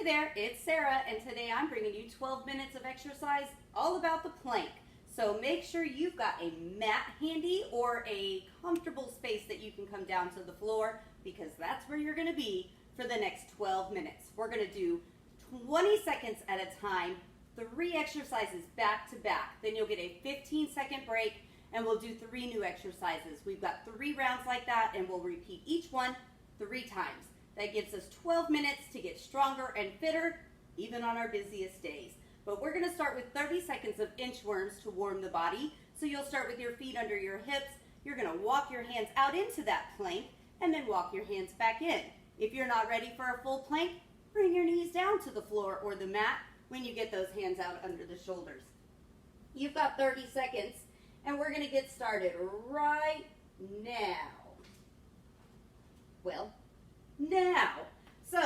there, it's Sarah, and today I'm bringing you 12 minutes of exercise all about the plank. So make sure you've got a mat handy or a comfortable space that you can come down to the floor, because that's where you're going to be for the next 12 minutes. We're going to do 20 seconds at a time, 3 exercises back to back. Then you'll get a 15-second break, and we'll do 3 new exercises. We've got 3 rounds like that, and we'll repeat each one 3 times. That gives us 12 minutes to get stronger and fitter, even on our busiest days. But we're going to start with 30 seconds of inchworms to warm the body. So you'll start with your feet under your hips. You're going to walk your hands out into that plank and then walk your hands back in. If you're not ready for a full plank, bring your knees down to the floor or the mat when you get those hands out under the shoulders. You've got 30 seconds, and we're going to get started right now. Well, now. So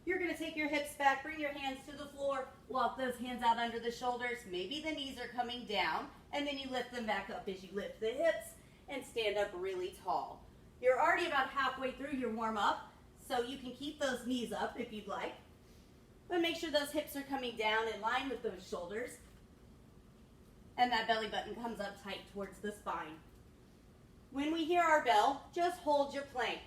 you're going to take your hips back, bring your hands to the floor, walk those hands out under the shoulders. Maybe the knees are coming down, and then you lift them back up as you lift the hips and stand up really tall. You're already about halfway through your warm-up, so you can keep those knees up if you'd like. But make sure those hips are coming down in line with those shoulders, and that belly button comes up tight towards the spine. When we hear our bell, just hold your plank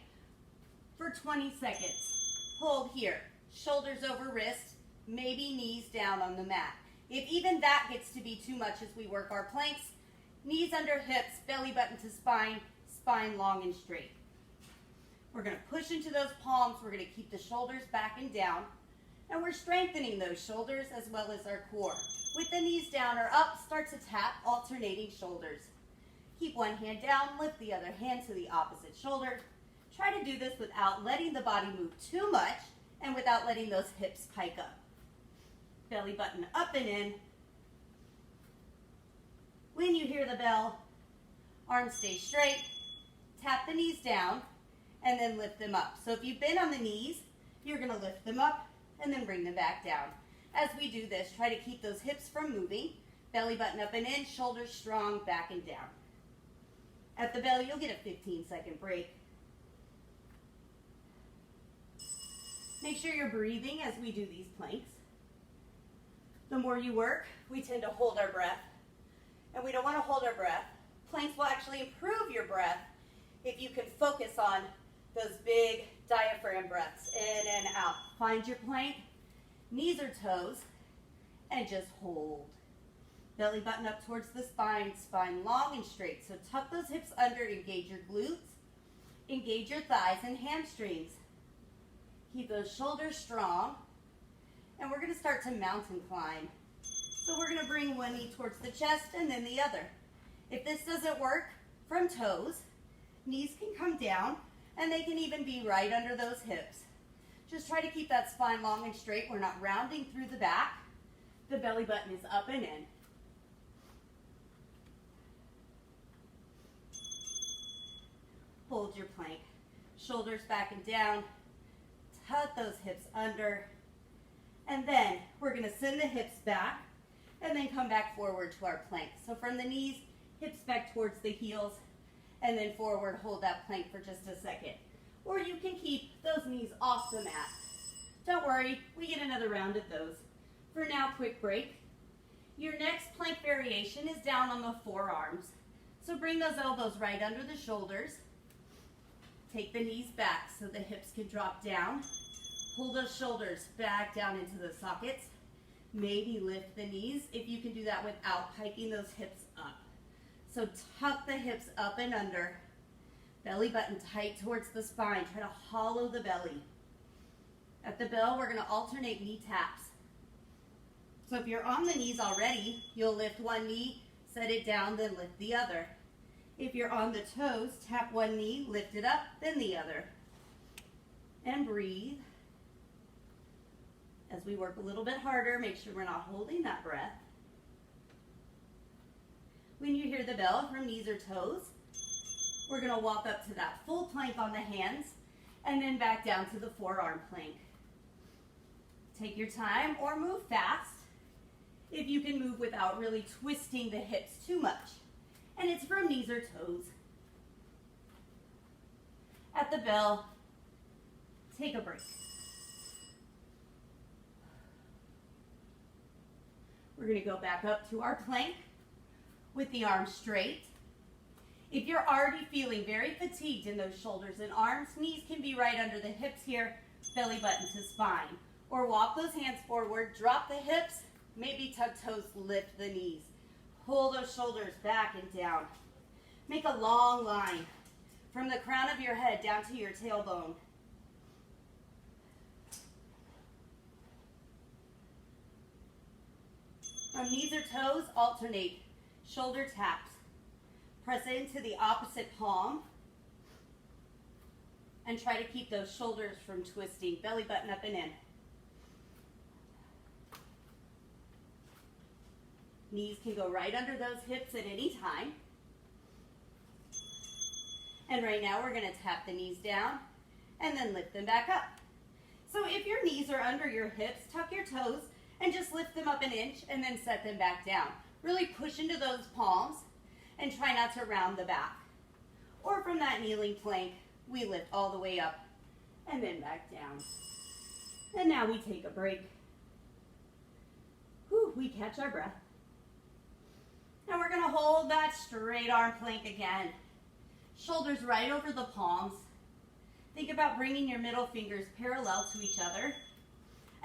for 20 seconds. Hold here, shoulders over wrist, maybe knees down on the mat. If even that gets to be too much as we work our planks, knees under hips, belly button to spine, spine long and straight. We're going to push into those palms. We're going to keep the shoulders back and down, and we're strengthening those shoulders as well as our core. With the knees down or up, start to tap alternating shoulders. Keep one hand down, lift the other hand to the opposite shoulder. Try to do this without letting the body move too much and without letting those hips pike up. Belly button up and in. When you hear the bell, arms stay straight, tap the knees down, and then lift them up. So if you've been on the knees, you're going to lift them up and then bring them back down. As we do this, try to keep those hips from moving. Belly button up and in, shoulders strong, back and down. At the bell, you'll get a 15-second break. Make sure you're breathing as we do these planks. The more you work, we tend to hold our breath, and we don't want to hold our breath. Planks will actually improve your breath if you can focus on those big diaphragm breaths in and out. Find your plank, knees or toes, and just hold. Belly button up towards the spine, spine long and straight. So tuck those hips under, engage your glutes, engage your thighs and hamstrings. Keep those shoulders strong, and we're going to start to mountain climb. So we're going to bring one knee towards the chest and then the other. If this doesn't work, from toes, knees can come down, and they can even be right under those hips. Just try to keep that spine long and straight. We're not rounding through the back. The belly button is up and in. Hold your plank. Shoulders back and down. Tuck those hips under, and then we're going to send the hips back and then come back forward to our plank. So from the knees, hips back towards the heels, and then forward, hold that plank for just a second. Or you can keep those knees off the mat. Don't worry, we get another round of those. For now, quick break. Your next plank variation is down on the forearms. So bring those elbows right under the shoulders. Take the knees back so the hips can drop down. Pull those shoulders back down into the sockets. Maybe lift the knees if you can do that without piking those hips up. So tuck the hips up and under. Belly button tight towards the spine. Try to hollow the belly. At the bell, we're going to alternate knee taps. So if you're on the knees already, you'll lift one knee, set it down, then lift the other. If you're on the toes, tap one knee, lift it up, then the other. And breathe. As we work a little bit harder, make sure we're not holding that breath. When you hear the bell from knees or toes, we're going to walk up to that full plank on the hands and then back down to the forearm plank. Take your time or move fast if you can move without really twisting the hips too much. And it's from knees or toes. At the bell, take a break. We're going to go back up to our plank with the arms straight. If you're already feeling very fatigued in those shoulders and arms, knees can be right under the hips here, belly button to spine. Or walk those hands forward, drop the hips, maybe tuck toes, lift the knees. Pull those shoulders back and down. Make a long line from the crown of your head down to your tailbone. From knees or toes, alternate. Shoulder taps. Press into the opposite palm. And try to keep those shoulders from twisting. Belly button up and in. Knees can go right under those hips at any time. And right now we're going to tap the knees down and then lift them back up. So if your knees are under your hips, tuck your toes and just lift them up an inch and then set them back down. Really push into those palms and try not to round the back. Or from that kneeling plank, we lift all the way up and then back down. And now we take a break. Whew, we catch our breath. Now we're going to hold that straight arm plank again. Shoulders right over the palms. Think about bringing your middle fingers parallel to each other.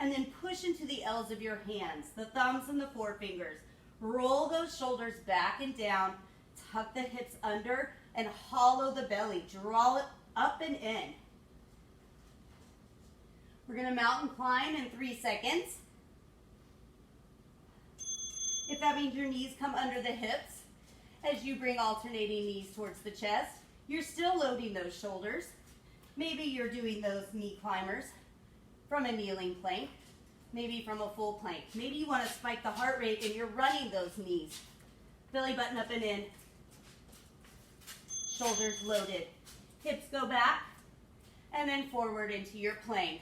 And then push into the L's of your hands, the thumbs and the forefingers. Roll those shoulders back and down. Tuck the hips under and hollow the belly. Draw it up and in. We're going to mountain climb in 3 seconds. If that means your knees come under the hips, as you bring alternating knees towards the chest, you're still loading those shoulders. Maybe you're doing those knee climbers from a kneeling plank, maybe from a full plank. Maybe you want to spike the heart rate and you're running those knees. Belly button up and in. Shoulders loaded. Hips go back and then forward into your plank.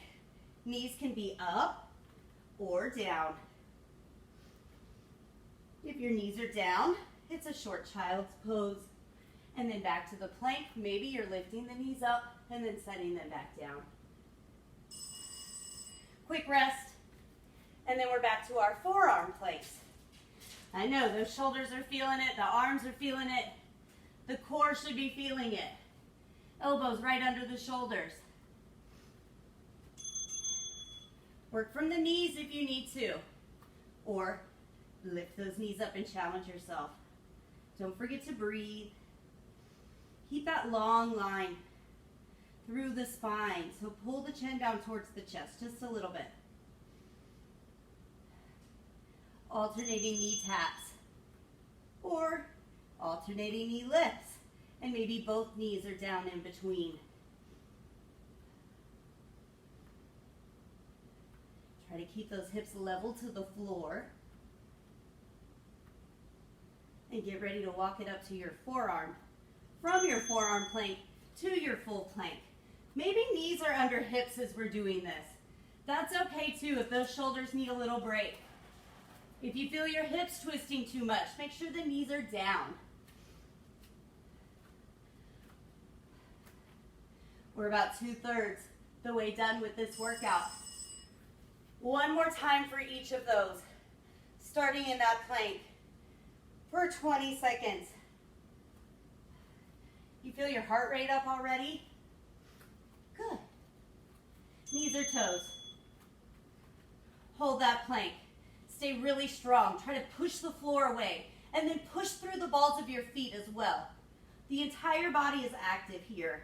Knees can be up or down. If your knees are down, it's a short child's pose. And then back to the plank. Maybe you're lifting the knees up and then setting them back down. Quick rest. And then we're back to our forearm planks. I know those shoulders are feeling it. The arms are feeling it. The core should be feeling it. Elbows right under the shoulders. Work from the knees if you need to. Or lift those knees up and challenge yourself. Don't forget to breathe. Keep that long line through the spine. So pull the chin down towards the chest just a little bit. Alternating knee taps. Or alternating knee lifts. And maybe both knees are down in between. Try to keep those hips level to the floor. And get ready to walk it up to your forearm. From your forearm plank to your full plank. Maybe knees are under hips as we're doing this. That's okay too if those shoulders need a little break. If you feel your hips twisting too much, make sure the knees are down. We're about 2/3 the way done with this workout. One more time for each of those. Starting in that plank for 20 seconds. You feel your heart rate up already? Good. Knees or toes. Hold that plank. Stay really strong. Try to push the floor away and then push through the balls of your feet as well. The entire body is active here.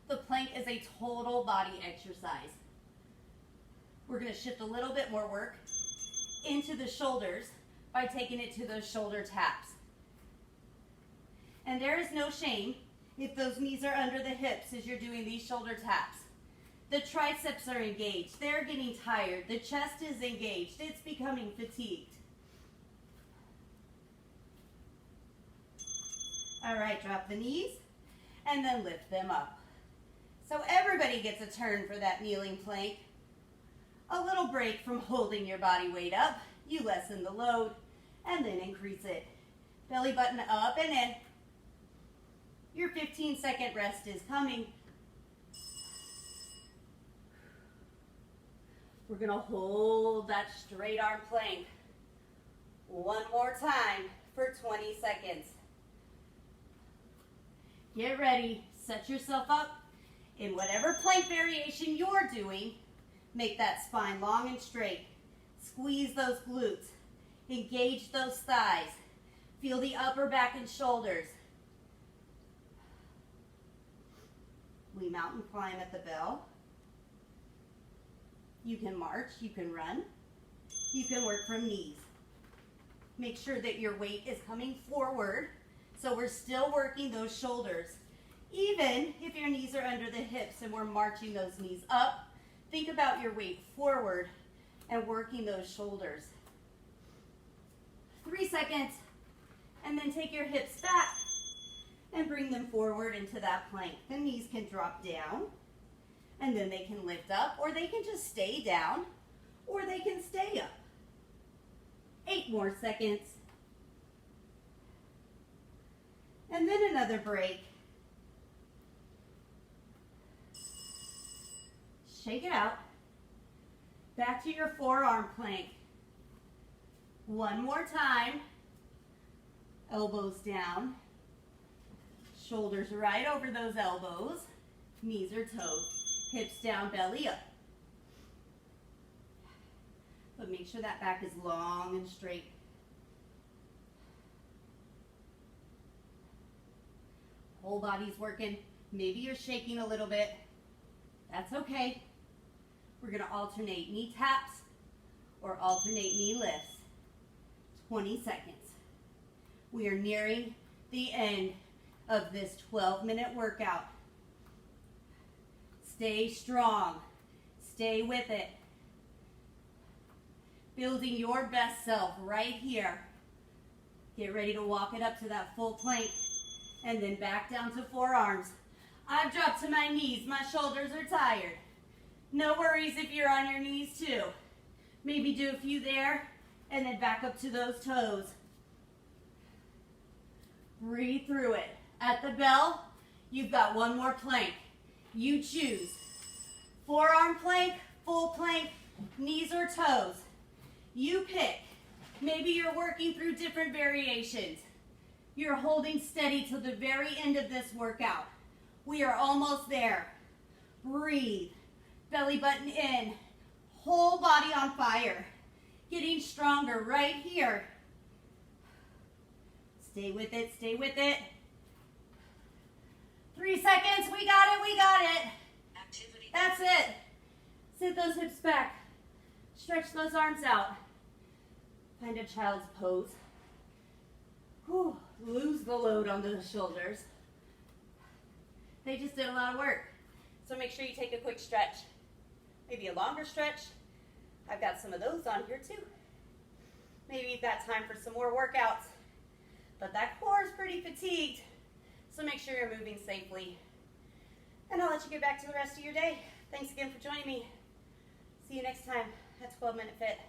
The plank is a total body exercise. We're going to shift a little bit more work into the shoulders by taking it to those shoulder taps. And there is no shame if those knees are under the hips as you're doing these shoulder taps. The triceps are engaged. They're getting tired. The chest is engaged. It's becoming fatigued. All right, drop the knees and then lift them up. So everybody gets a turn for that kneeling plank. A little break from holding your body weight up. You lessen the load and then increase it. Belly button up and in. Your 15-second rest is coming. We're gonna hold that straight arm plank. One more time for 20 seconds. Get ready, set yourself up in whatever plank variation you're doing. Make that spine long and straight. Squeeze those glutes. Engage those thighs. Feel the upper back and shoulders. We mountain climb at the bell. You can march, you can run, you can work from knees. Make sure that your weight is coming forward, so we're still working those shoulders. Even if your knees are under the hips and we're marching those knees up, think about your weight forward and working those shoulders. 3 seconds, and then take your hips back and bring them forward into that plank. The knees can drop down, and then they can lift up, or they can just stay down, or they can stay up. 8 more seconds. And then another break. Shake it out. Back to your forearm plank. One more time. Elbows down. Shoulders right over those elbows. Knees or toes. Hips down, belly up. But make sure that back is long and straight. Whole body's working. Maybe you're shaking a little bit. That's okay. We're going to alternate knee taps or alternate knee lifts. 20 seconds. We are nearing the end of this 12-minute workout. Stay strong. Stay with it. Building your best self right here. Get ready to walk it up to that full plank and then back down to forearms. I've dropped to my knees. My shoulders are tired. No worries if you're on your knees too. Maybe do a few there and then back up to those toes. Breathe through it. At the bell, you've got one more plank. You choose. Forearm plank, full plank, knees or toes. You pick. Maybe you're working through different variations. You're holding steady till the very end of this workout. We are almost there. Breathe. Belly button in. Whole body on fire. Getting stronger right here. Stay with it, stay with it. 3 seconds, we got it, we got it. Activity. That's it. Sit those hips back. Stretch those arms out. Find a child's pose. Whew. Lose the load on those shoulders. They just did a lot of work. So make sure you take a quick stretch. Maybe a longer stretch. I've got some of those on here too. Maybe you've got time for some more workouts. But that core is pretty fatigued. So make sure you're moving safely. And I'll let you get back to the rest of your day. Thanks again for joining me. See you next time at 12 Minute Fit.